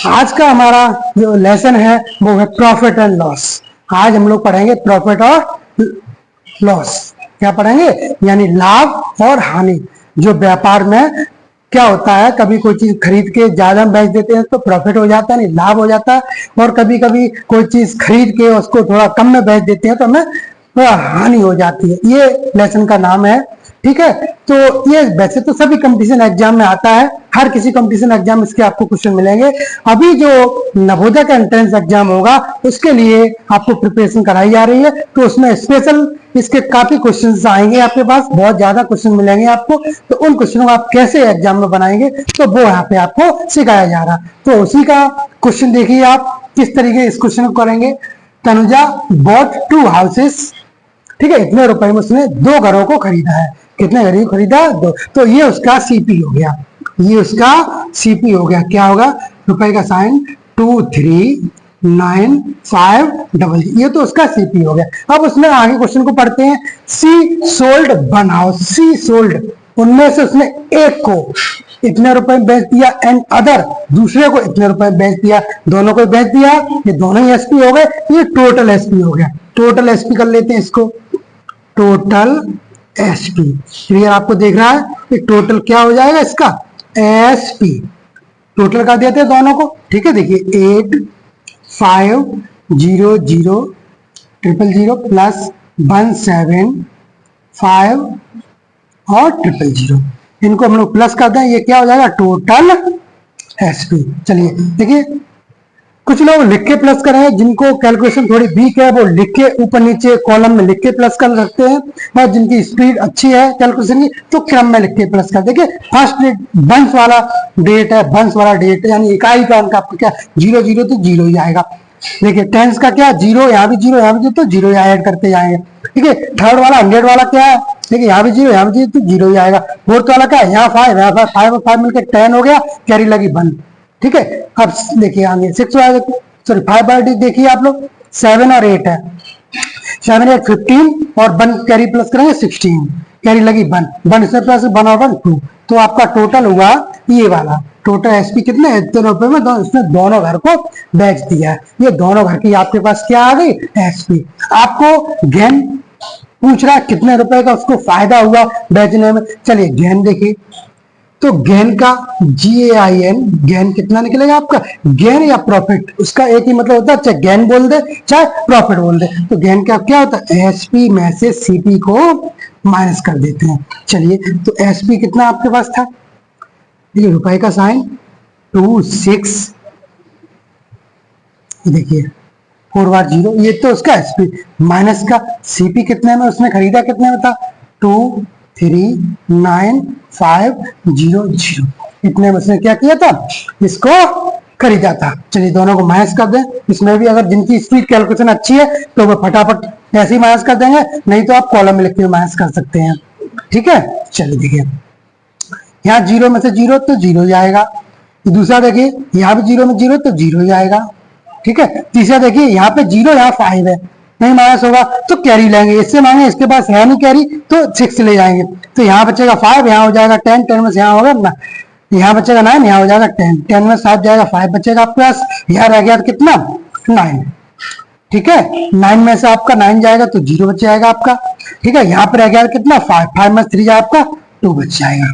आज का हमारा जो लेसन है वो है प्रॉफिट एंड लॉस। आज हम लोग पढ़ेंगे प्रॉफिट और लॉस। क्या पढ़ेंगे? यानी लाभ और हानि। जो व्यापार में क्या होता है, कभी कोई चीज खरीद के ज्यादा बेच देते हैं तो प्रॉफिट हो जाता है, नहीं लाभ हो जाता है, और कभी कभी कोई चीज खरीद के उसको थोड़ा कम में बेच देते हैं तो हमें हानि हो जाती है। ये लेसन का नाम है। ठीक है, तो ये वैसे तो सभी कंपटीशन एग्जाम में आता है, हर किसी कंपटीशन एग्जाम इसके आपको क्वेश्चन मिलेंगे। अभी जो नवोदय का एंट्रेंस एग्जाम होगा उसके लिए आपको प्रिपरेशन कराई जा रही है, तो उसमें स्पेशल इसके काफी क्वेश्चंस आएंगे आपके पास, बहुत ज्यादा क्वेश्चन मिलेंगे आपको। तो उन क्वेश्चनों को आप कैसे एग्जाम में बनाएंगे तो वो यहाँ पे आपको सिखाया जा रहा है। तो उसी का क्वेश्चन देखिए आप किस तरीके इस क्वेश्चन को करेंगे। Tanuja bought 2 houses. ठीक है, इतने रुपए में उसने 2 घरों को खरीदा है। कितने घर खरीदा? 2। तो ये उसका सीपी हो गया, ये उसका सीपी हो गया। क्या होगा? रुपए का साइन 2 3 9 5 डबल, ये तो उसका सीपी हो गया। अब उसमें आगे क्वेश्चन को पढ़ते हैं। सी सोल्ड 1 हाउस। सी सोल्ड, उनमें से उसने एक को इतने रुपए में बेच दिया, एंड अदर दूसरे को इतने रुपए में बेच दिया। दोनों को बेच दिया, ये दोनों ही एसपी हो गए, ये टोटल एसपी हो गया। टोटल एसपी कर लेते हैं इसको, टोटल एसपी। क्लियर? आपको देख रहा है कि टोटल क्या हो जाएगा इसका? एसपी। टोटल कर देते हैं दोनों को। ठीक है, देखिए 8 5 0 0 0 0 प्लस 1 7 5 और 0 0 इनको हम लोग प्लस कर दें, ये क्या हो जाएगा? Total SP. चलिए देखिए, कुछ लोग लिख के प्लस कर रहे हैं, जिनको कैलकुलेशन थोड़ी वीक है वो लिख के ऊपर नीचे कॉलम में लिख के प्लस कर सकते हैं, और जिनकी स्पीड अच्छी है कैलकुलेशन की तो क्रम में लिख के प्लस कर। देखिए फर्स्ट बंस वाला डेट है, बंस वाला डेट यानी इकाई का अंक आपका क्या? 0 0 तो 0 ही आएगा। देखिए टेंस का क्या? 0, यहाँ भी 0, यहाँ भी 0, तो 0 ऐड करते जाएंगे। ठीक है, थर्ड वाला 100 वाला क्या है? देखिए यहाँ भी 0, यहाँ भी 0, तो 0 ही आएगा। फोर्थ वाला क्या है? यहाँ 5, यहाँ 5 और 5 मिलकर 10 हो गया, कैरी लगी 1। ठीक है, अब देखिए आगे 6 वाला, सॉरी 5 बार देखिए आप लोग, 7 और 8 है। 7 8 15 और 1 कैरी प्लस करेंगे 16, कैरी लगी 1 इसमें प्लस 1 और 1 2, तो आपका टोटल हुआ ये वाला। टोटल एसपी कितने? इतने रुपए में इसने दोनों घर को बेच दिया है। ये दोनों घर की आपके पास क्या आ गई? एसपी। आपको गेन पूछ रहा है कितने रुपए का उसको फायदा हुआ बेचने में। चलिए गेन देखिए, तो गेन का GAIN, गेन कितना निकलेगा आपका? गेन या प्रॉफिट, उसका एक ही मतलब होता है, चाहे गेन बोल दे चाहे प्रॉफिट बोल दे। तो गेन का क्या होता है? एसपी में से सीपी को माइनस कर देते हैं। चलिए, तो एसपी कितना आपके पास था? ये रुपए का साइन 2 6, देखिए 4 बार 0, ये तो उसका एसपी, माइनस का सीपी कितने में उसने खरीदा, कितने में था? 2 3 9 5 0 0, इतने में उसने क्या किया था? इसको खरीदा था। चलिए दोनों को माइनस कर दें। इसमें भी अगर जिनकी स्पीड कैलकुलेशन अच्छी है तो वो फटाफट ऐसे ही माइनस कर देंगे, नहीं तो आप कॉलम में लिख के माइनस कर सकते हैं। ठीक है, चलिए देखिए यहाँ 0 में से 0 तो 0 ही आएगा। दूसरा देखिए यहाँ भी 0 में 0 तो 0 ही आएगा। ठीक है, तीसरा देखिए यहाँ पे 0, यहाँ 5 है, नहीं माइनस होगा तो कैरी लेंगे, इससे मांगे, इसके पास है नहीं कैरी तो 6 ले जाएंगे। तो यहाँ बचेगा 5, यहाँ हो जाएगा 10, 10 में से यहाँ होगा ना, यहाँ बचेगा 9, यहाँ हो जाएगा 10, 10 में 7 जाएगा, 5 बचेगा आपके पास, यहाँ रह गया कितना? 9। ठीक है, 9 में से आपका 9 जाएगा तो 0 बच जाएगा आपका। ठीक है, यहाँ पे रह गया कितना? 5, 5 में 3 जाएगा आपका 2 बच जाएगा।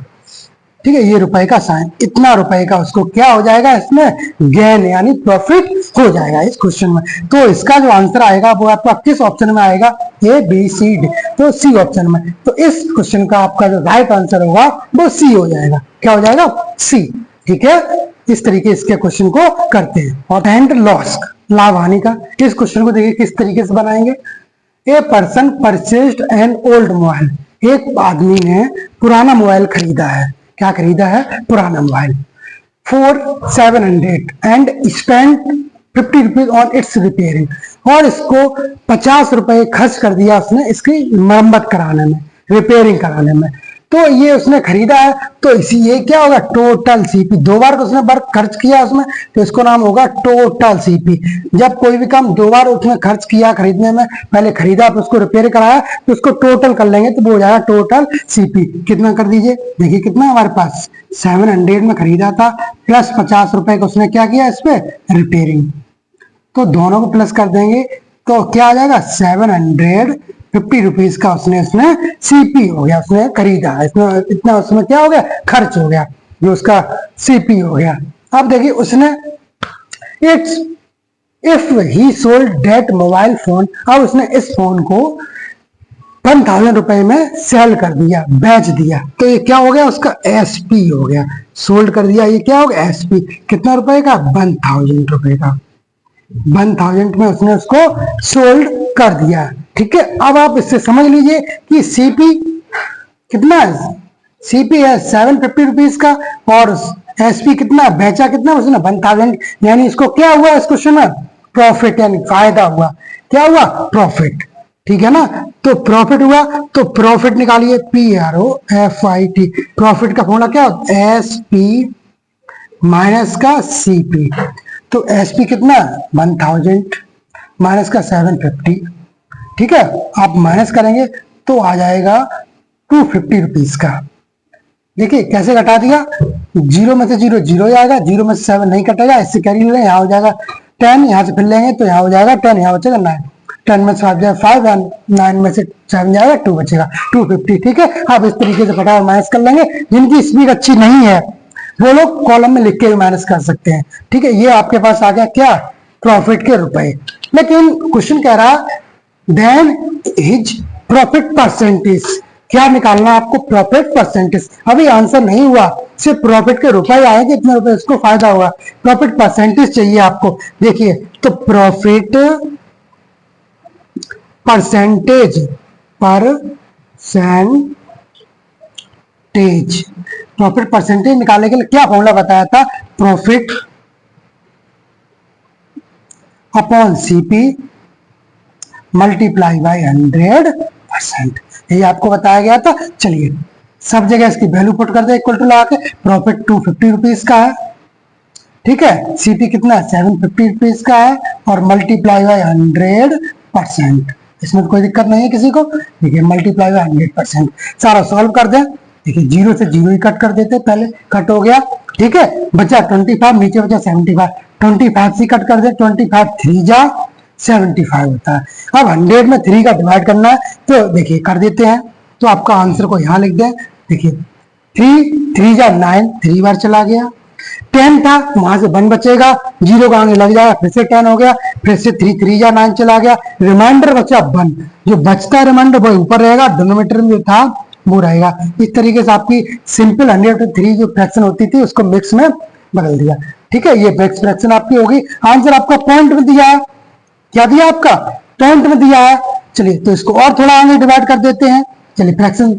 ठीक है, ये रुपए का साइन, इतना रुपए का उसको क्या हो जाएगा? इसमें गेन यानी प्रॉफिट हो जाएगा इस क्वेश्चन में। तो इसका जो आंसर आएगा वो आपका किस ऑप्शन में आएगा? A B C D, तो सी ऑप्शन में। तो इस क्वेश्चन का आपका जो राइट आंसर होगा वो सी हो जाएगा। क्या हो जाएगा? सी। ठीक है, इस तरीके इसके क्वेश्चन को करते हैं। और एंड लॉस, लाभ हानि का, इस क्वेश्चन को देखिए किस तरीके से बनाएंगे। A person purchased an old mobile, एक आदमी ने पुराना मोबाइल खरीदा है। क्या खरीदा है? पुराना mobile. 4700 and spend 50 rupees on it's repairing, और इसको 50 रुपए खर्च कर दिया उसने इसकी मरम्मत कराने में, रिपेयरिंग कराने में। तो ये उसने खरीदा है, तो इसी ये क्या होगा, टोटल सीपी। 2 बार उसने वर्क खर्च किया उसमें, तो इसको नाम होगा टोटल सीपी। जब कोई भी काम 2 बार उसने खर्च किया खरीदने में, पहले खरीदा फिर उसको रिपेयर कराया, तो उसको टोटल कर लेंगे तो वो हो जाएगा टोटल सीपी। कितना कर दीजिए, देखिए कितना हमारे पास 700 में खरीदा था, प्लस 50 रुपए का उसने क्या किया इस पे रिपेयरिंग, तो दोनों को प्लस कर देंगे तो क्या आ जाएगा 750 रुपीज का उसने सीपी हो गया, उसने खरीदा, इतना उसमें क्या हो गया खर्च हो गया, जो उसका सीपी हो गया। अब देखिए उसने it's if he sold that mobile phone, अब उसने इस फोन को 1000 रुपए में सेल कर दिया, बेच दिया, तो ये क्या हो गया उसका एसपी हो गया, सोल्ड कर दिया, ये क्या हो गया एसपी। कितना रुपए का 1000 रुपए का, 1000 में उसने उसको सोल्ड कर दिया। ठीक है, अब आप इससे समझ लीजिए कि सीपी कितना है, सीपी है 750 रुपीज का, और एसपी कितना बेचा, कितना उसने 1000, यानी इसको क्या हुआ इस क्वेश्चन में प्रॉफिट, यानी फायदा हुआ। क्या हुआ प्रॉफिट, ठीक है ना। तो प्रॉफिट हुआ, तो प्रॉफिट निकालिए, PROFIT, प्रॉफिट का फॉर्मूला क्या होता है, एसपी माइनस का सीपी। तो एसपी कितना 1000 माइनस का 750, ठीक है, आप माइनस करेंगे तो आ जाएगा 250 रुपीज का। देखिए कैसे घटा दिया, 0 में से 0 0 जाएगा, 0 में से 7 नहीं कटेगा, इससे कैरी ले, यहाँ हो जाएगा 10, यहाँ से फिर लेंगे तो यहाँ हो जाएगा 10, यहाँ बचेगा 9, 10 में से 5 जाएगा 5, 9 में से 7 जाएगा 2 बचेगा 250। ठीक है, आप इस तरीके से घटा और माइनस कर लेंगे। जिनकी स्पीड अच्छी नहीं है वो लोग कॉलम में लिख के भी माइनस कर सकते हैं। ठीक है, ये आपके पास आ गया क्या प्रॉफिट के रुपए। लेकिन क्वेश्चन कह रहा देन हिज प्रॉफिट परसेंटेज, क्या निकालना आपको प्रॉफिट परसेंटेज। अभी आंसर नहीं हुआ, सिर्फ प्रॉफिट के रुपए आए, कितने रुपए इसको फायदा हुआ, प्रॉफिट परसेंटेज चाहिए आपको। देखिए तो प्रॉफिट परसेंटेज प्रॉफिट परसेंटेज निकालने के लिए क्या फॉर्मूला बताया था, profit upon CP multiply by 100%, ये आपको बताया गया था। चलिए सब जगह इसकी वैल्यू पुट कर दे, इक्वल टू लगा के, प्रॉफिट 250 रुपीज का है, ठीक है, सीपी कितना है 750 रुपीज का है, और मल्टीप्लाई बाय 100%, इसमें तो कोई दिक्कत नहीं है किसी को। देखिए मल्टीप्लाई बाय 100%, सारा सॉल्व कर दें। देखिए 0 से 0 ही कट कर देते, पहले कट हो गया, ठीक है, बचा 25, नीचे बचा 75, 25 से कट कर दे, 25 3 जा 75 होता है। अब 100 में 3 का डिवाइड करना है, तो देखिए कर देते हैं, तो आपका आंसर को यहाँ लिख दें। देखिए 3 जा 9, 3 बार चला गया, 10 था वहां से 1 बचेगा, 0 का आगे लग जाएगा, फिर से 10 हो गया, फिर से 3 जा 9 चला गया, रिमाइंडर बचा 1, जो बचता है रिमाइंडर वो ऊपर रहेगा, डिनोमिनेटर में जो था वो रहेगा। इस तरीके से आपकी सिंपल 103 जो फ्रैक्शन होती थी उसको मिक्स में बदल दिया। ठीक है, ये मिक्स फ्रैक्शन आपकी होगी। आंसर आपका पॉइंट में दिया है, क्या दिया आपका पॉइंट में दिया है। चलिए तो इसको और थोड़ा आगे डिवाइड कर देते हैं। चलिए फ्रैक्शन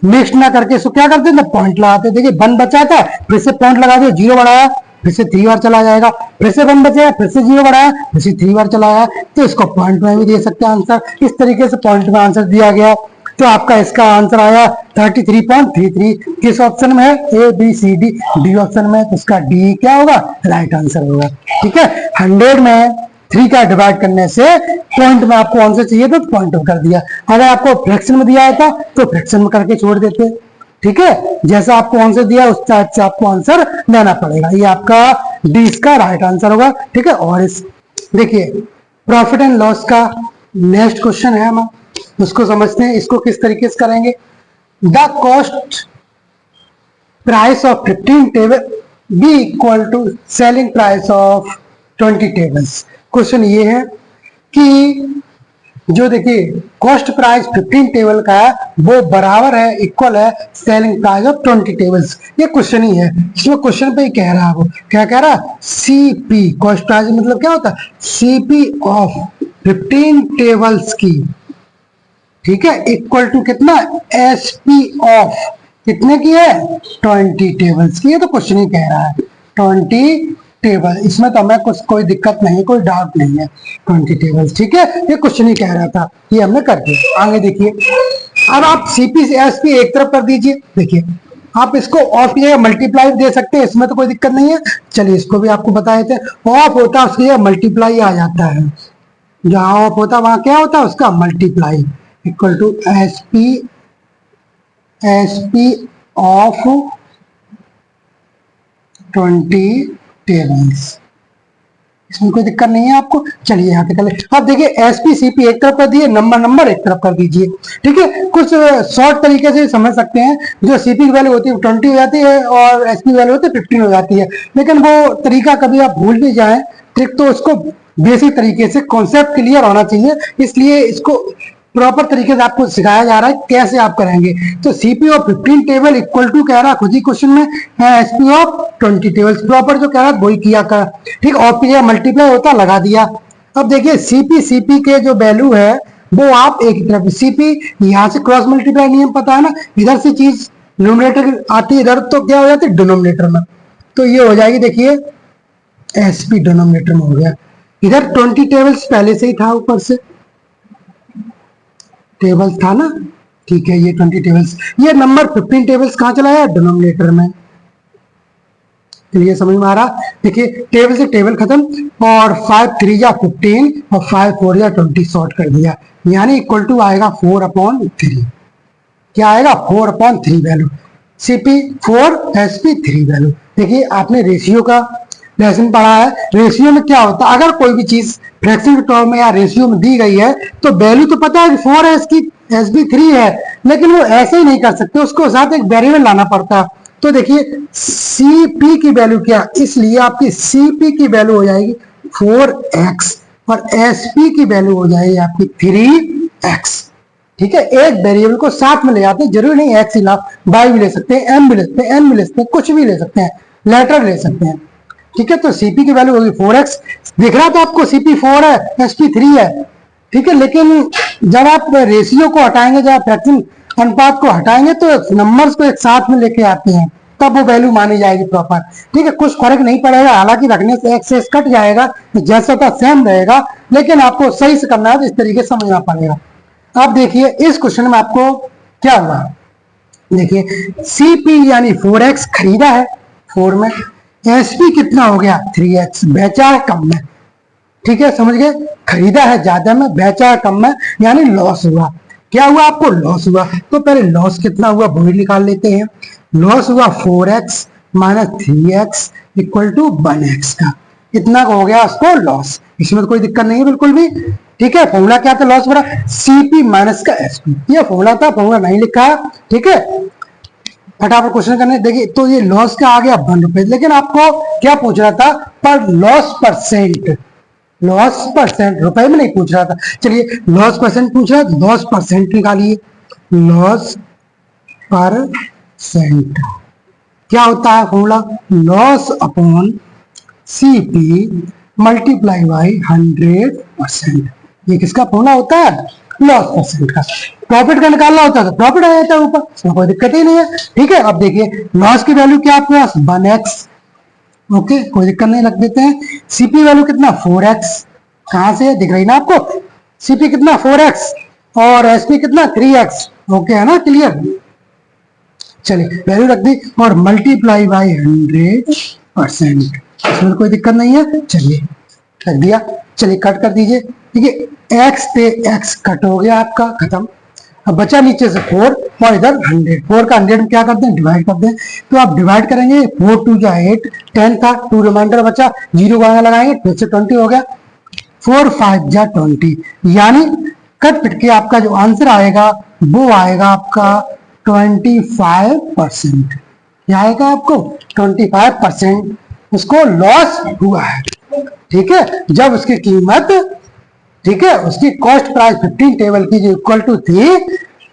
मिक्स ना करके इसको क्या करते हैं, पॉइंट लगाते। देखिए 1 बचा था, फिर से पॉइंट लगा दिया, 0 बढ़ाया, फिर से 3 बार चला जाएगा, फिर से 1 बचा, फिर से 0 बढ़ाया, फिर से 3 बार चला आया, तो इसको पॉइंट में भी दे सकते हैं आंसर। इस तरीके से पॉइंट में आंसर दिया गया। तो आपका इसका आंसर आया 33.33। किस ऑप्शन में है, A B C D, D option में, तो इसका डी क्या होगा राइट आंसर होगा। ठीक है, 100 में 3 का डिवाइड करने से पॉइंट में आपको आंसर चाहिए तो पॉइंट कर दिया, अगर आपको फ्रैक्शन में दिया था तो फ्रैक्शन में करके छोड़ देते। ठीक है, जैसा आपको आंसर दिया उस टाइप से आपको आंसर देना पड़ेगा। ये आपका डी इसका राइट आंसर होगा। ठीक है, और इस देखिए प्रॉफिट एंड लॉस का नेक्स्ट क्वेश्चन है, हम उसको समझते हैं। इसको किस तरीके से करेंगे, the cost price of 15 table be equal to selling price of 20 tables. Question ये है कि जो देखिए कॉस्ट प्राइस 15 टेबल का है वो बराबर है, इक्वल है सेलिंग प्राइस ऑफ 20 टेबल्स। ये क्वेश्चन ही है, इसमें क्वेश्चन पे ही कह रहा है, वो क्या कह रहा है, सीपी कॉस्ट प्राइस मतलब क्या होता है, सीपी ऑफ 15 टेबल्स की, ठीक है, इक्वल टू कितना, एसपी ऑफ कितने की है, 20 टेबल्स की। ये तो क्वेश्चन ही कह रहा है 20 टेबल, इसमें तो हमें कुछ कोई दिक्कत नहीं, कोई डाउट नहीं है, 20 टेबल्स, ठीक है। ये क्वेश्चन ही कह रहा था, ये हमने कर दिया। आगे देखिए, अब आप सीपी से एसपी एक तरफ कर दीजिए। देखिए आप इसको ऑफ या मल्टीप्लाई दे सकते हैं, इसमें तो कोई दिक्कत नहीं है। चलिए इसको भी आपको बताए थे, ऑफ होता है उसके मल्टीप्लाई आ जाता है, जहां ऑफ होता है वहां क्या होता है उसका multiply, equal to SP of 20 tables. इसमें कोई दिक्कत नहीं है आपको। चलिए यहाँ पे कर ले। अब देखिए एसपी सीपी एक तरफ कर दिए, नंबर एक तरफ कर दीजिए, ठीक है। कुछ शॉर्ट तरीके से समझ सकते हैं, जो सीपी की वैल्यू होती है 20 हो जाती है और एसपी की वैल्यू होती है 15 हो जाती है, लेकिन वो तरीका कभी आप भूल भी जाए ट्रिक, तो उसको बेसिक तरीके से कॉन्सेप्ट क्लियर होना चाहिए, इसलिए इसको प्रॉपर तरीके से आपको सिखाया जा रहा है कैसे आप करेंगे। तो CP of 15 table equal to कह रहा है खुद ही क्वेश्चन में एसपी ऑफ 20 टेबल्स, प्रॉपर जो कह रहा है वही किया कर, ठीक। ऑफ या मल्टीप्लाई होता लगा दिया। अब देखिए सीपी के जो वैल्यू है वो आप एक तरफ सीपी, यहाँ से क्रॉस मल्टीप्लाई नियम पता है ना, इधर से चीज न्यूमरेटर आती है इधर, तो क्या हो जाती है डिनोमिनेटर में, तो ये हो जाएगी। देखिए एसपी डिनोमिनेटर में हो गया, इधर 20 टेबल्स पहले से ही था, ऊपर से टेबल्स था ना, ठीक है। ये 20 टेबल्स, ये नंबर 15 टेबल्स कहां चला गया डिनोमिनेटर में, ये समझ में आ रहा। देखिए टेबल से टेबल खत्म, और 5 3 या 15 और 5 4 या 20 शॉर्ट कर दिया, यानी इक्वल टू आएगा 4/3। क्या आएगा 4/3 वैल्यू, सीपी 4 एसपी 3 वैल्यू। देखिए आपने रेशियो का लेसन पढ़ा है, रेशियो में क्या होता है, अगर कोई भी चीज फ्रैक्शन के टर्म में या रेशियो में दी गई है तो वैल्यू तो पता है कि 4 है, इसकी एसबी 3 है, लेकिन वो ऐसे ही नहीं कर सकते, उसको साथ एक वेरिएबल लाना पड़ता है। तो देखिए सीपी की वैल्यू क्या, इसलिए आपकी सीपी की वैल्यू हो जाएगी 4x और एसपी की वैल्यू हो जाएगी आपकी 3x, ठीक है। एक वेरिएबल को साथ में ले जाते हैं, जरूरी नहीं एक्स ही ला, वाई भी ले सकते हैं, एम भी ले सकते हैं, एन भी ले सकते हैं, कुछ भी ले सकते हैं, लेटर ले सकते हैं, ठीक है। तो सीपी की वैल्यू होगी 4x, दिख रहा था आपको सीपी 4 है एसपी 3 है, ठीक है। लेकिन जब आप रेशियो को हटाएंगे, जब फ्रैक्शन अनुपात को हटाएंगे तो नंबर्स को एक साथ में लेके आते हैं, तब वो वैल्यू मानी जाएगी प्रॉपर, ठीक है। कुछ फर्क नहीं पड़ेगा, हालांकि रखने से एक्स से कट जाएगा, जैसा था सेम रहेगा, लेकिन आपको सही से करना है तो इस तरीके से समझना पड़ेगा। अब देखिए इस क्वेश्चन में आपको क्या हुआ, देखिए सीपी यानी 4x खरीदा है 4 में, एसपी कितना हो गया 3x, बेचा है कम में, ठीक है, समझ गए। खरीदा है ज्यादा में, बेचा है कम में, यानी लॉस हुआ। क्या हुआ आपको लॉस हुआ, तो पहले लॉस कितना हुआ वो ही निकाल लेते हैं। लॉस हुआ 4x minus 3x equal to 1x का, इतना हो गया उसको लॉस, इसमें तो कोई दिक्कत नहीं है बिल्कुल भी, ठीक है। फॉर्मूला क्या था लॉस बड़ा सीपी माइनस का एसपी, ये फॉर्मूला था, फॉर्मूला नहीं लिखा है, ठीक है। फटाफट क्वेश्चन करने देखिए, तो ये लॉस का आ गया 1 रुपए, लेकिन आपको क्या पूछ रहा था पर लॉस परसेंट, लॉस परसेंट रुपए में नहीं पूछ रहा था। चलिए लॉस परसेंट पूछ रहा है, लॉस परसेंट निकालिए, लॉस परसेंट क्या होता है formula, loss upon CP multiply by 100%, ये किसका फॉर्मूला होता है लॉस परसेंट का। प्रॉफिट का निकालना होता है तो प्रॉफिट आ जाता है ऊपर, इसमें कोई दिक्कत ही नहीं है, ठीक है। अब देखिए लॉस की वैल्यू क्या आपके पास 1x, ओके कोई दिक्कत नहीं, रख देते हैं। सीपी वैल्यू कितना 4x, कहां से दिख रही ना आपको, सीपी कितना 4x और एसपी कितना 3x, ओके है ना, क्लियर। चलिए वैल्यू रख दी और मल्टीप्लाई बाई 100%, इसमें कोई दिक्कत नहीं है, चलिए रख दिया। चलिए कट कर दीजिए, ठीक है, x पे x कट हो गया आपका, खत्म। अब बचा नीचे से 4 और इधर 100, 4 का 100 में क्या करते हैं डिवाइड करते हैं, तो आप डिवाइड करेंगे 4 2 जा 8, 10 था 2 रिमाइंडर बचा, 0 को आगे लगाएंगे फिर से 20 हो गया, 4 5 जा 20, यानी कट पिट के आपका जो आंसर आएगा वो आएगा आपका 25%, क्या आएगा आपको 25% उसको लॉस हुआ है, ठीक है। जब उसकी कीमत, ठीक है, उसकी कॉस्ट प्राइस 15 टेबल की जो इक्वल टू थी,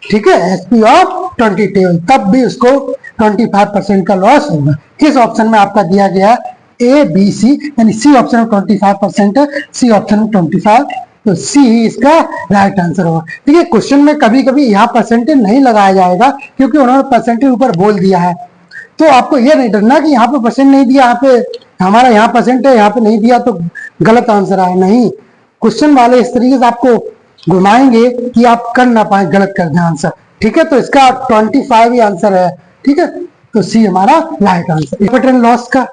ठीक है, एसपी ऑफ 20 टेबल, तब भी उसको 25% का लॉस होगा। किस ऑप्शन में आपका दिया गया ए बी सी, यानी सी ऑप्शन में 25% है, सी ऑप्शन में 25, तो सी इसका राइट आंसर होगा, ठीक है। क्वेश्चन में कभी कभी यहाँ परसेंटेज नहीं लगाया जाएगा क्योंकि उन्होंने परसेंटेज ऊपर बोल दिया है, तो आपको ये नहीं डरना कि यहाँ पे परसेंट नहीं दिया, यहाँ पे हमारा यहाँ परसेंट है, यहाँ पे नहीं दिया तो गलत आंसर आया, नहीं। क्वेश्चन वाले इस तरीके से आपको घुमाएंगे कि आप कर ना पाए, गलत कर दें आंसर। ठीक है, तो इसका 25 ही आंसर है। ठीक है, तो सी हमारा right answer. Profit and loss का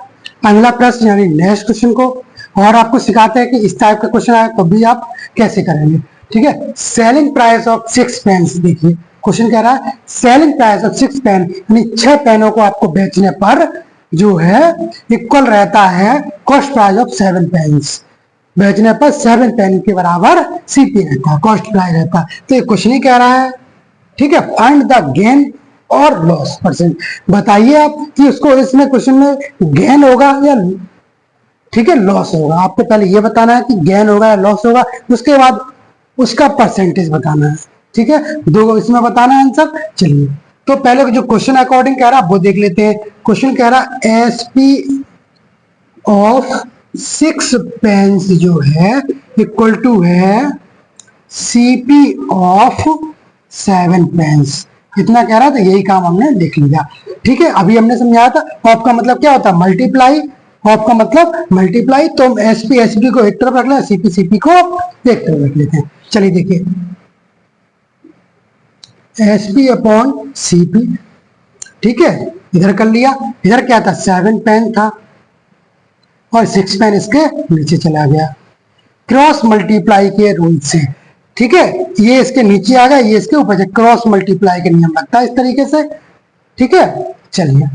अगला प्रश्न यानी नेक्स्ट क्वेश्चन को और आपको सिखाते हैं कि इस टाइप का क्वेश्चन आए तो भी आप कैसे करेंगे। ठीक है, सेलिंग प्राइस ऑफ 6 पेन्स। देखिए क्वेश्चन कह रहा है सेलिंग प्राइस ऑफ 6 पेन, यानी 6 पेनों को आपको बेचने पर जो है इक्वल रहता है कॉस्ट प्राइस ऑफ 7 पेन्स। बेचने पर 7 पेन के बराबर सीपी रहता है, कॉस्ट प्राइस रहता है। तो ये क्वेश्चन ही कह रहा है। ठीक है, फाइंड द गेन और लॉस परसेंट। बताइए आप कि उसको इसमें क्वेश्चन में गेन होगा या ठीक है लॉस होगा। आपको पहले ये बताना है कि गेन होगा या लॉस होगा, उसके बाद उसका परसेंटेज बताना है। ठीक है, दो इसमें बताना है आंसर। चलिए तो पहले जो क्वेश्चन अकॉर्डिंग कह रहा है वो देख लेते हैं। क्वेश्चन कह रहा है एसपी ऑफ 6 पेन्स जो है इक्वल टू है सीपी ऑफ 7 पेन्स। इतना कह रहा था, यही काम हमने लिख लिया। ठीक है, अभी हमने समझाया था ऑफ का मतलब क्या होता है, मल्टीप्लाई। ऑफ का मतलब मल्टीप्लाई, तो हम एसपी एसपी को एक तरफ रख लें, सीपी सीपी को एक तरफ रख लेते हैं। चलिए देखिए एसपी अपॉन सीपी। ठीक है, इधर कर लिया। इधर क्या था 7 पेन था और 6 पेन इसके नीचे चला गया क्रॉस मल्टीप्लाई के रूल से। ठीक है, ये इसके नीचे आ गया, ये इसके ऊपर, क्रॉस मल्टीप्लाई के नियम लगता है इस तरीके से। ठीक है, चलिए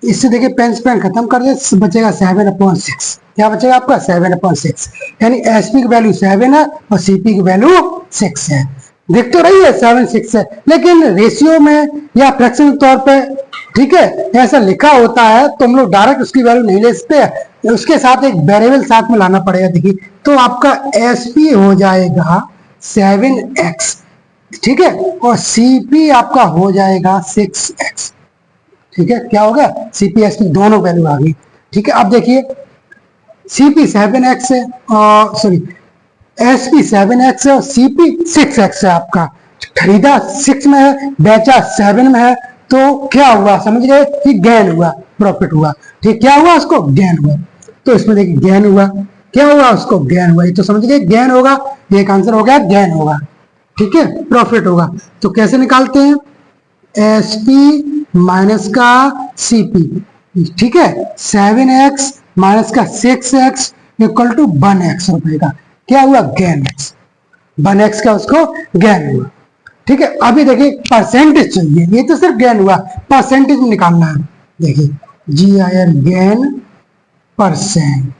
इससे देखिए पेन पेन खत्म कर दे, बचेगा 7/6। क्या बचेगा आपका 7/6, यानी एसपी की वैल्यू 7 है और सीपी की वैल्यू 6 है। देख तो रही है 7 6 है, लेकिन रेशियो में या फ्रैक्शन के तौर पे ठीक है ऐसा लिखा होता है तो हम लोग डायरेक्ट उसकी वैल्यू नहीं ले सकते, उसके साथ एक वेरिएबल साथ में लाना पड़ेगा। देखिए तो आपका एसपी हो जाएगा 7x। ठीक है, और सीपी आपका हो जाएगा 6x। ठीक है, क्या होगा सीपी एसपी दोनों वैल्यू आ गई। ठीक है, अब देखिए सीपी 7x है और सॉरी एसपी 7x है और सीपी 6x है। आपका खरीदा 6 में है, बेचा 7 में है, तो क्या हुआ समझ गए कि गेन हुआ, प्रॉफिट हुआ। ठीक, क्या हुआ उसको गेन हुआ। तो इसमें देखिए गेन हुआ, क्या हुआ उसको गेन हुआ, ये तो समझ गए गेन होगा। एक आंसर हो गया गेन होगा। ठीक है, प्रॉफिट होगा। तो कैसे निकालते हैं, एसपी माइनस का सीपी। ठीक है, 7x माइनस का 6x इक्वल टू 1x रुपए का क्या हुआ गेन x। 1x का उसको गेन हुआ। ठीक है, अभी देखिए परसेंटेज चाहिए, ये तो सिर्फ गेन हुआ, परसेंटेज निकालना है। देखिए GIN gain percent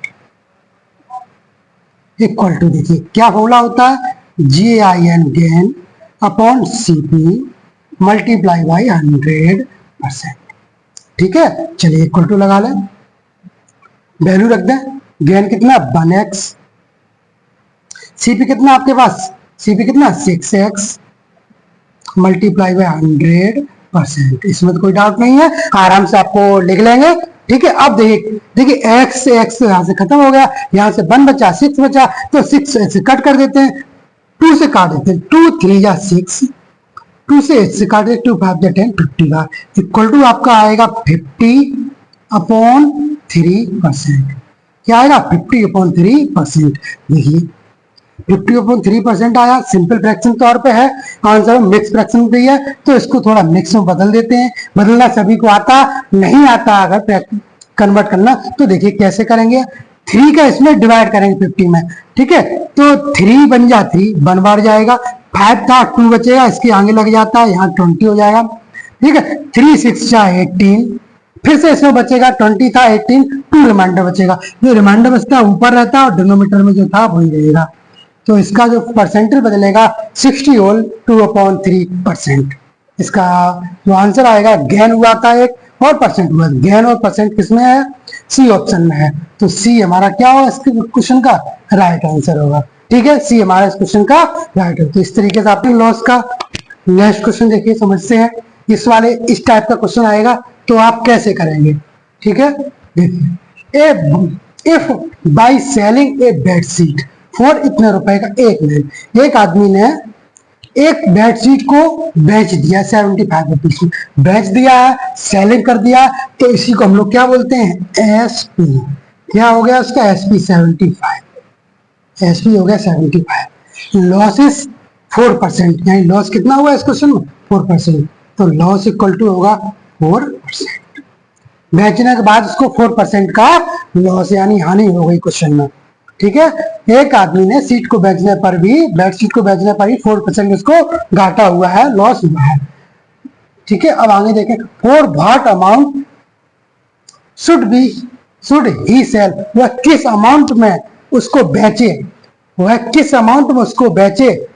equal to, देखिए क्या फॉर्मूला होता है GIN gain upon CP multiply by 100%। ठीक है, चलिए इक्वल टू लगा लें, वैल्यू रख दें। गेन कितना 1x, सीपी कितना आपके पास, सीपी कितना 6x मल्टीप्लाई बाई 100%। इसमें तो कोई डाउट नहीं है, आराम से आपको लिख लेंगे। ठीक है, अब देखिए x से x यहाँ से खत्म हो गया, यहाँ से 1 बचा 6 बचा, तो 6 से कट कर देते हैं, 2 से काट देते हैं, 2 3 या 6, 2 से 8 से काट देते 2 5 या 10 50 का इक्वल टू आपका आएगा 50/3%। क्या आएगा 50/3%। देखिए 50/3% आया, सिंपल फ्रैक्शन तौर पे है, आंसर मिक्स फ्रैक्शन भी है, तो इसको थोड़ा मिक्स में बदल देते हैं। बदलना सभी को आता नहीं आता, अगर कन्वर्ट करना तो देखिए कैसे करेंगे। 3 का इसमें डिवाइड करेंगे 50 में। ठीक है, तो 3 बन जा 3 1 बार जाएगा, 5 था 2 बचेगा, इसके आगे लग जाता है, यहाँ 20 हो जाएगा। ठीक है, 3 6 जा 18, फिर से इसमें बचेगा 20 था 18, 2 रिमाइंडर बचेगा, जो रिमाइंडर बचता है ऊपर रहता है और डिनोमिनेटर में जो था वही रहेगा। तो इसका जो परसेंटेज बदलेगा 60 होल 2/3%। इसका जो आंसर आएगा गेन हुआ था एक और परसेंट हुआ, गेन और परसेंट किसमें है, सी ऑप्शन में है। तो सी हमारा क्या होगा इसके क्वेश्चन का राइट आंसर होगा। ठीक है, सी हमारा इस क्वेश्चन का राइट है। तो इस तरीके से आपने लॉस का नेक्स्ट क्वेश्चन देखिए समझते हैं। इस वाले इस टाइप का क्वेश्चन आएगा तो आप कैसे करेंगे। ठीक है, देखिए if by selling A bedsheet for इतने रुपए का एक मैन, एक आदमी ने एक बेडशीट को बेच दिया 75 रुपीज में, बेच दिया है, सेलिंग कर दिया, तो इसी को हम लोग क्या बोलते हैं, एसपी। क्या हो गया उसका, एसपी 75, एसपी हो गया 75। लॉस इज 4%, यानी लॉस कितना हुआ इस क्वेश्चन में, 4%। तो लॉस इक्वल टू होगा 4%। बेचने के बाद उसको 4% का लॉस यानी हानि हो गई क्वेश्चन में। ठीक है, एक आदमी ने सीट को बेचने पर भी, बेडशीट को बेचने पर ही 4% उसको घाटा हुआ है, लॉस हुआ है। ठीक है, अब आगे देखें, for what amount should he sell, वह किस अमाउंट में उसको बेचे, वह किस अमाउंट में उसको बेचे,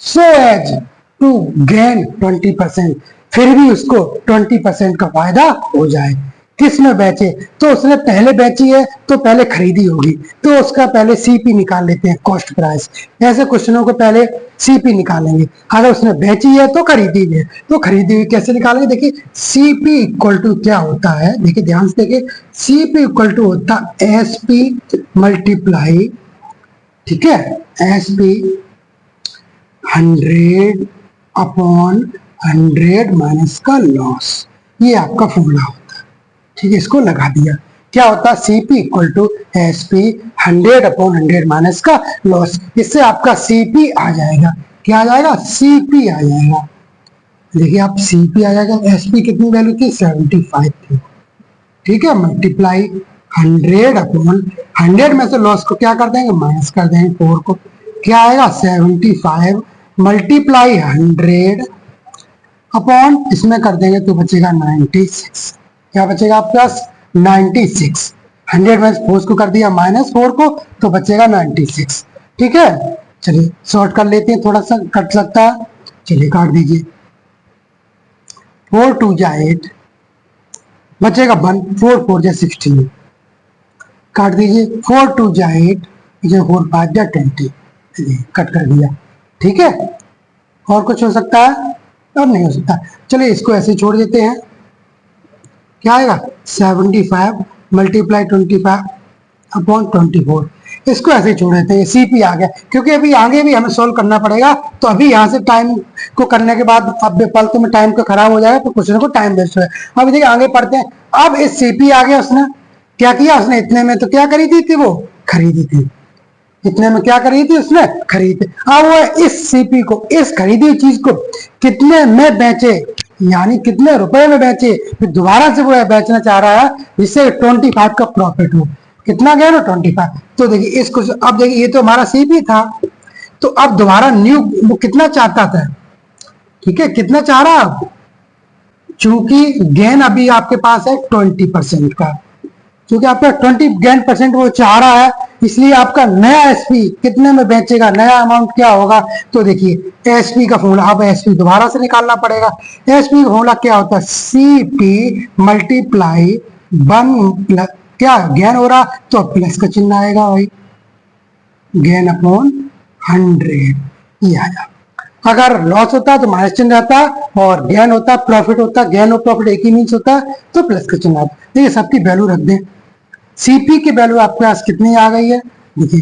सो एज टू गेन 20%, फिर भी उसको 20% का फायदा हो जाए। किस में बेचे, तो उसने पहले बेची है तो पहले खरीदी होगी, तो उसका पहले सीपी निकाल लेते हैं, कॉस्ट प्राइस। ऐसे क्वेश्चनों को पहले सीपी निकालेंगे। अगर उसने बेची है तो खरीदी है, तो खरीदी हुई कैसे निकालेंगे, देखिए सीपी इक्वल टू क्या होता है, देखिए ध्यान से देखिए, सीपी इक्वल टू होता है एसपी मल्टीप्लाई, ठीक है, एसपी 100 अपॉन 100 माइनस का लॉस, ये आपका फॉर्मूला होता है। ठीक है, इसको लगा दिया, क्या होता है, CP equal to SP 100 upon 100 minus का लॉस। इससे आपका सीपी आ जाएगा, क्या आ जाएगा, सीपी आ जाएगा। देखिए आप सीपी आ जाएगा, एसपी कितनी वैल्यू थी, 75 थी। ठीक है, मल्टीप्लाई 100 अपॉन 100 में से लॉस को क्या कर देंगे, माइनस कर देंगे 4 को, क्या आएगा 75 मल्टीप्लाई 100 अपॉन इसमें कर देंगे तो बचेगा 96। क्या बचेगा आपके पास, 96। 100 में 4 को कर दिया माइनस 4 को, तो बचेगा 96। ठीक है, चलिए शॉर्ट कर लेते हैं, थोड़ा सा कट सकता है, चलिए काट दीजिए, 4 2 जा 8, बचेगा 1, 4 4 जा 16, काट दीजिए, 4 2 जा 8, 4 5 जा 20, कट कर दिया। ठीक है, और कुछ हो सकता है, और नहीं हो सकता। चलिए इसको ऐसे छोड़ देते हैं, क्या आएगा 75 मल्टीप्लाई 25 अपॉन 24, इसको ऐसे छोड़ देते हैं, सीपी आ गया। क्योंकि अभी आगे भी हमें सॉल्व करना पड़ेगा, तो अभी यहाँ से टाइम को करने के बाद अब फालतू में टाइम को खराब हो जाएगा, तो क्वेश्चन को टाइम वेस्ट हो जाएगा। अभी देखिए आगे पढ़ते हैं, अब इस सीपी आ गया, उसने क्या किया, उसने इतने में तो क्या खरीदी थी, वो खरीदी थी, इतने में क्या खरीदी थी उसने, खरीदी। अब वो इस सीपी को, इस खरीदी चीज को कितने में बेचे, यानी कितने रुपए में बेचे, फिर दोबारा से वो बेचना चाह रहा है जिससे 25 का प्रॉफिट हो। कितना गया ना, 25। तो देखिए इसको, अब देखिए ये तो हमारा सीपी था, तो अब दोबारा न्यू वो कितना चाहता था, ठीक है, कितना चाह रहा है, चूंकि गेन अभी आपके पास है 20% का, क्योंकि आपका 20% वो चाह रहा है, इसलिए आपका नया एसपी कितने में बेचेगा, नया अमाउंट क्या होगा, तो देखिए एसपी का फॉर्मूला, अब एसपी दोबारा से निकालना पड़ेगा। एसपी का फॉर्मूला क्या होता है, सीपी मल्टीप्लाई 1 क्या गेन हो रहा, तो प्लस का चिन्ह आएगा भाई, गेन अपॉन 100, ये आया। अगर लॉस होता है तो माइनस चिन्ह रहता है, और गेन होता है, प्रॉफिट होता है, गेन और प्रॉफिट एक ही मीन्स होता है, तो प्लस का चिन्ह आता है। देखिए सबकी वैल्यू रख दें, सीपी की वैल्यू आपके पास कितनी आ गई है, देखिए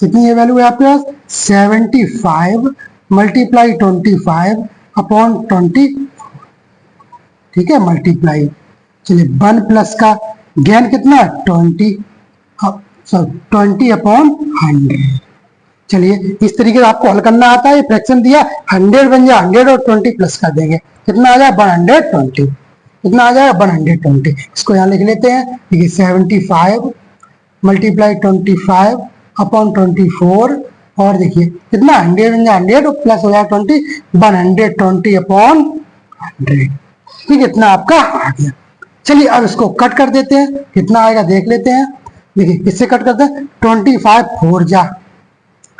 कितनी वैल्यू है आपके पास, 75 मल्टीप्लाई 25 अपॉन 20, ठीक है, मल्टीप्लाई, चलिए 1 प्लस का गेन कितना, 20 अपॉन 100। चलिए इस तरीके से आपको हल करना आता है, फ्रैक्शन दिया 100 बन जाए 100 और 20 प्लस कर देंगे, कितना आ जाए 120, कितना आ जाएगा 120। इसको यहाँ लिख लेते हैं, देखिए 75 मल्टीप्लाई 25 अपॉन 24, और देखिए कितना 100 बन जाए 100 और प्लस हो जाए 20, 120 अपॉन 100। ठीक, इतना आपका आ गया। चलिए अब इसको कट कर देते हैं, कितना आएगा देख लेते हैं। देखिए किससे कट करते हैं, 25 4 जा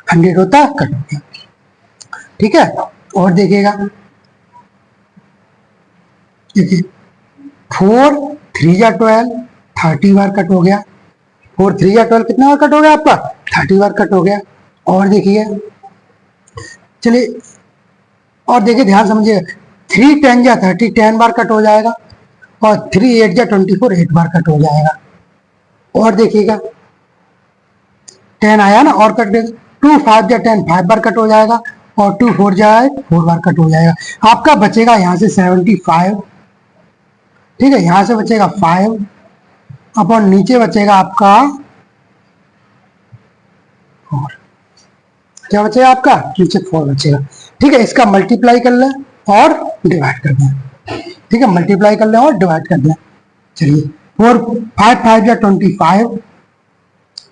100 होता है, कट हो गया। ठीक है, और देखिएगा, देखिए 4 3 जा 12, 30 बार कट हो गया, 4 3 जा 12 कितना बार कट हो गया आपका, 30 बार कट हो गया। और देखिए, चलिए और देखिए ध्यान समझिए, 3 10 जा 30 10 बार कट हो जाएगा, और 3 8 जा 24 8 बार कट हो जाएगा। और देखिएगा 10 आया ना, और कट देगा, 2 5 जा 10 5 बार कट हो जाएगा, और 2 4 जाए 4 बार कट हो जाएगा। आपका बचेगा यहाँ से 75, ठीक है, यहाँ से बचेगा 5 अपॉन नीचे बचेगा आपका 4। क्या बचेगा आपका? नीचे 4 बचेगा। ठीक है, इसका मल्टीप्लाई कर लें और डिवाइड कर दें। ठीक है, मल्टीप्लाई कर लें और डिवाइड कर दें। चलिए 4 5 5 या 25,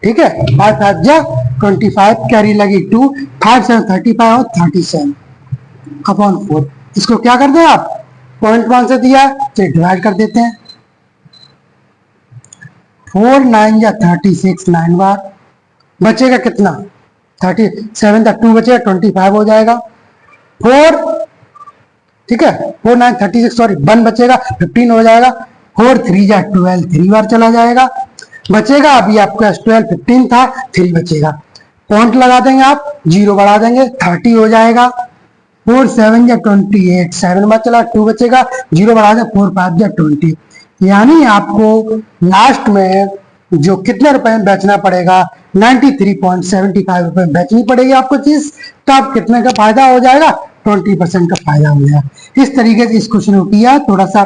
ठीक है, 5 5 या 25, कैरी लगी 2, 5 7 35 और 37 अपॉन 4। इसको क्या कर दें आप? पॉइंट 1 से दिया, चलिए डिवाइड कर देते हैं। 4 9 या 36, 9 बार बचेगा कितना? 37 तक 2 बचेगा, 25 हो जाएगा। 4, ठीक है, 4 9 36, सॉरी 1 बचेगा, 15 हो जाएगा। 4 3 या 12, 3 बार चला जाएगा। बचेगा अभी आपका 12 15 था, 3 बचेगा। पॉइंट लगा देंगे आप, 0 बढ़ा देंगे, 30 हो जाएगा। 4 7 या 28, 7 बार चला, 2 बचेगा, 0 बढ़ा दें, 4 5 या 20। यानी आपको लास्ट में जो कितने रुपए में बेचना पड़ेगा? 93.75 रुपए में बेचनी पड़ेगी आपको चीज। तो आप कितने का फायदा हो जाएगा? 20% का फायदा हो जाएगा। इस तरीके से इस क्वेश्चन को किया। थोड़ा सा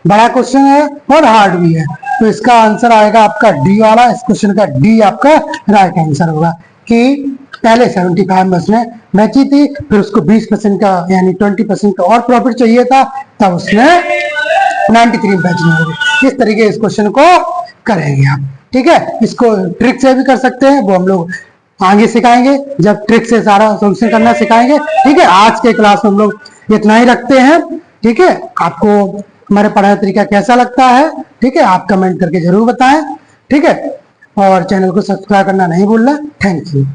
बड़ा क्वेश्चन है और हार्ड भी है, तो इसका आंसर आएगा आपका डी वाला। इस क्वेश्चन का डी आपका राइट आंसर होगा कि पहले 75 में उसने बेची थी, फिर उसको 20% का यानी 20% का और प्रॉफिट चाहिए था, तब उसने 93 में बेचनी होगी। इस तरीके इस क्वेश्चन को करेंगे आप। ठीक है, इसको ट्रिक से भी कर सकते हैं, वो हम लोग आगे सिखाएंगे जब ट्रिक से सारा सोल्यूशन करना सिखाएंगे। ठीक है, आज के क्लास में हम लोग इतना ही रखते हैं। ठीक है, आपको हमारे पढ़ाई का तरीका कैसा लगता है? ठीक है, आप कमेंट करके जरूर बताएं। ठीक है, और चैनल को सब्सक्राइब करना नहीं भूलना। Thank you.